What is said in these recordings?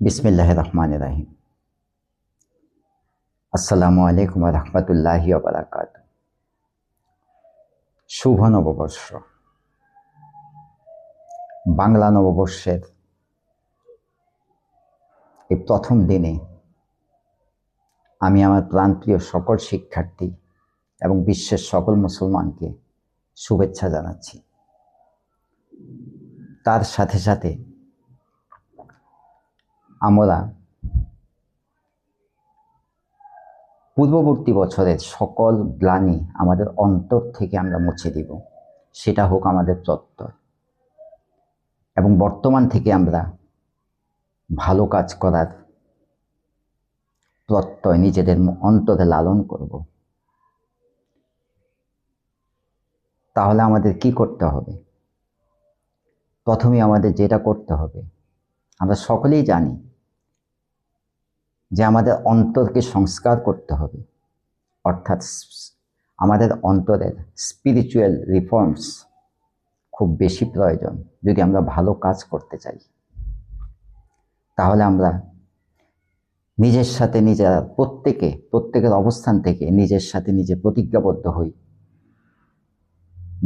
বিসমিল্লাহির রহমানির রহিম। আসসালামু আলাইকুম ওয়া রাহমাতুল্লাহি ওয়া বারাকাতুহু। শুভ নববর্ষ। বাংলা নববর্ষের এই প্রথম দিনে আমি আমার প্রাণপ্রিয় সকল শিক্ষার্থী এবং বিশ্বের সকল মুসলমানকে শুভেচ্ছা জানাচ্ছি। তার সাথে সাথে আমরা পূর্ববর্তী বছরের সকল গ্লানি আমাদের অন্তর থেকে আমরা মুছে দিব, সেটা হোক আমাদের প্রত্যয়, এবং বর্তমান থেকে আমরা ভালো কাজ করার প্রত্যয় নিজেদের অন্তরে লালন করব। তাহলে আমাদের কি করতে হবে? প্রথমে আমাদের যেটা করতে হবে, আমরা সকলেই জানি যে আমাদের অন্তরকে সংস্কার করতে হবে, অর্থাৎ আমাদের অন্তরের স্পিরিচুয়াল রিফর্মস খুব বেশি প্রয়োজন যদি আমরা ভালো কাজ করতে চাই। তাহলে আমরা নিজের সাথে নিজেরা প্রত্যেকের অবস্থান থেকে নিজের সাথে নিজে প্রতিজ্ঞাবদ্ধ হই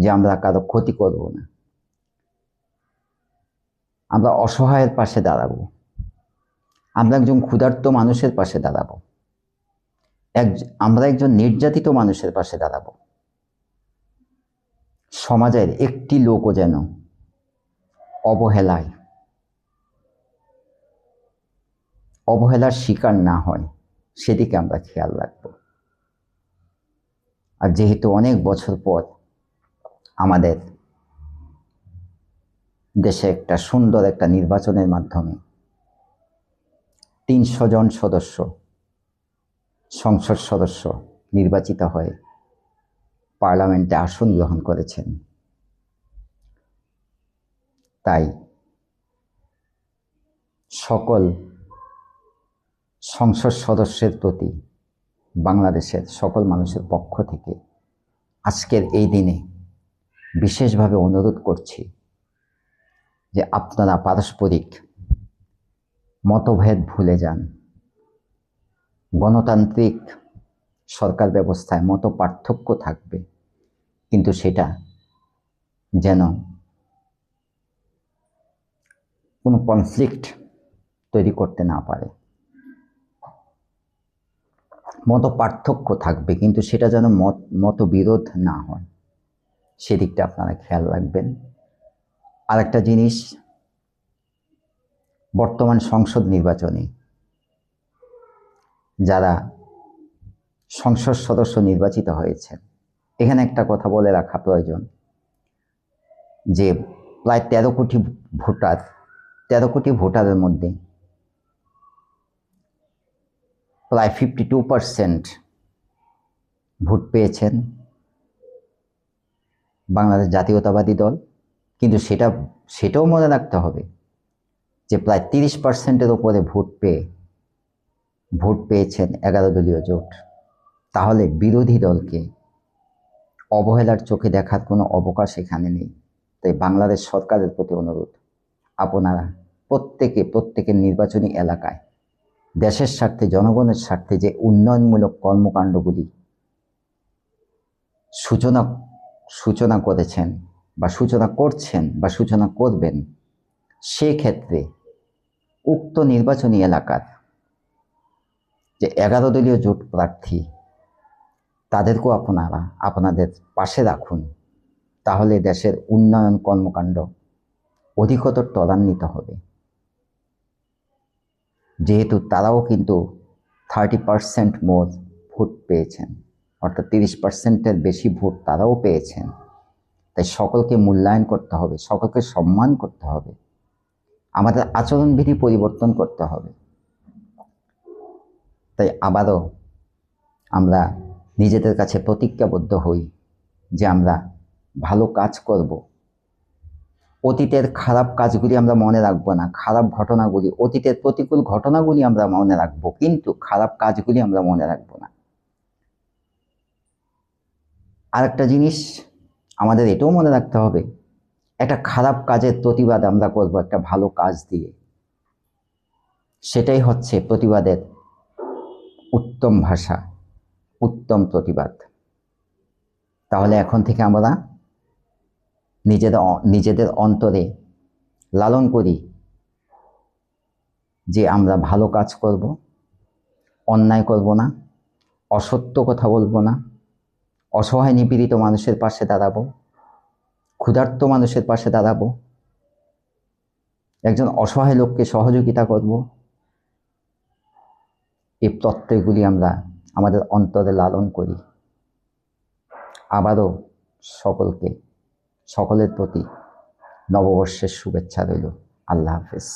যে আমরা কারো ক্ষতি করব না, আমরা অসহায়ের পাশে দাঁড়াবো, আমরা একজন ক্ষুধার্ত মানুষের পাশে দাঁড়াবো, আমরা একজন নির্যাতিত মানুষের পাশে দাঁড়াবো। সমাজের একটি লোকও যেন অবহেলার শিকার না হয়, সেদিকে আমরা খেয়াল রাখবো। আর যেহেতু অনেক বছর পর আমাদের দেশে একটা সুন্দর একটা নির্বাচনের মাধ্যমে ৩০০ জন সংসদ সদস্য নির্বাচিত হয়ে পার্লামেন্টে আসন গ্রহণ করেছেন, তাই সকল সংসদ সদস্যের প্রতি বাংলাদেশের সকল মানুষের পক্ষ থেকে আজকের এই দিনে বিশেষভাবে অনুরোধ করছি যে আপনারা পারস্পরিক মতভেদ ভুলে যান। গণতান্ত্রিক সরকার ব্যবস্থায় মত পার্থক্য থাকবে, কিন্তু সেটা যেন কোনো কনফ্লিক্ট তৈরি করতে না পারে। মত পার্থক্য থাকবে, কিন্তু সেটা যেন মতবিরোধ না হয়, সেদিকটা আপনারা খেয়াল রাখবেন। আর একটা জিনিস, বর্তমান সংসদ নির্বাচনে যারা সংসদ সদস্য নির্বাচিত হয়েছে, এখানে একটা কথা বলে রাখা প্রয়োজন যে প্রায় 13 কোটি ভোটারের মধ্যে প্রায় 52% ভোট পেয়েছেন বাংলাদেশ জাতীয়তাবাদী দল। কিন্তু সেটাও মনে রাখতে হবে যে প্রায় 30%-এর উপরে ভোট পেয়েছেন 11 দলীয় জোট। তাহলে বিরোধী দলকে অবহেলার চোখে দেখার কোনো অবকাশ এখানে নেই। তাই বাংলাদেশ সরকারের প্রতি অনুরোধ, আপনারা প্রত্যেকের নির্বাচনী এলাকায় দেশের স্বার্থে, জনগণের স্বার্থে যে উন্নয়নমূলক কর্মকাণ্ডগুলি সূচনা করেছেন বা সূচনা করছেন বা সূচনা করবেন, সেক্ষেত্রে উক্ত নির্বাচনী এলাকার যে 11 দলীয় জোট প্রার্থী, তাদেরকেও আপনারা আপনাদের পাশে রাখুন। তাহলে দেশের উন্নয়ন কর্মকাণ্ড অধিকতর ত্বরান্বিত হবে। যেহেতু তারাও কিন্তু 30% মোর ভোট পেয়েছেন, অর্থাৎ 30%-এর বেশি ভোট তারাও পেয়েছেন। তাই সকলকে মূল্যায়ন করতে হবে, সকলকে সম্মান করতে হবে, আমাদের আচরণবিধি পরিবর্তন করতে হবে। তাই আবারও আমরা নিজেদের কাছে প্রতিজ্ঞাবদ্ধ হই যে আমরা ভালো কাজ করব। অতীতের খারাপ কাজগুলি আমরা মনে রাখবো না, খারাপ ঘটনাগুলি, অতীতের প্রতিকূল ঘটনাগুলি আমরা মনে রাখবো, কিন্তু খারাপ কাজগুলি আমরা মনে রাখবো না। আর একটা জিনিস আমাদের এটাও মনে রাখতে হবে, একটা খারাপ কাজের প্রতিবাদ আমরা করব একটা ভালো কাজ দিয়ে। সেটাই হচ্ছে প্রতিবাদের উত্তম ভাষা, উত্তম প্রতিবাদ। তাহলে এখন থেকে আমরা নিজেদের অন্তরে লালন করি যে আমরা ভালো কাজ করব, অন্যায় করব না, অসত্য কথা বলবো না, অসহায় নিপীড়িত মানুষের পাশে দাঁড়াবো, ক্ষুধার্ত মানুষের পাশে দাঁড়াবো, একজন অসহায় লোককে সহযোগিতা করব। এই প্রত্যয়গুলি আমরা আমাদের অন্তরে লালন করি। আবারও সকলের প্রতি নববর্ষের শুভেচ্ছা রইল। আল্লাহ হাফেজ।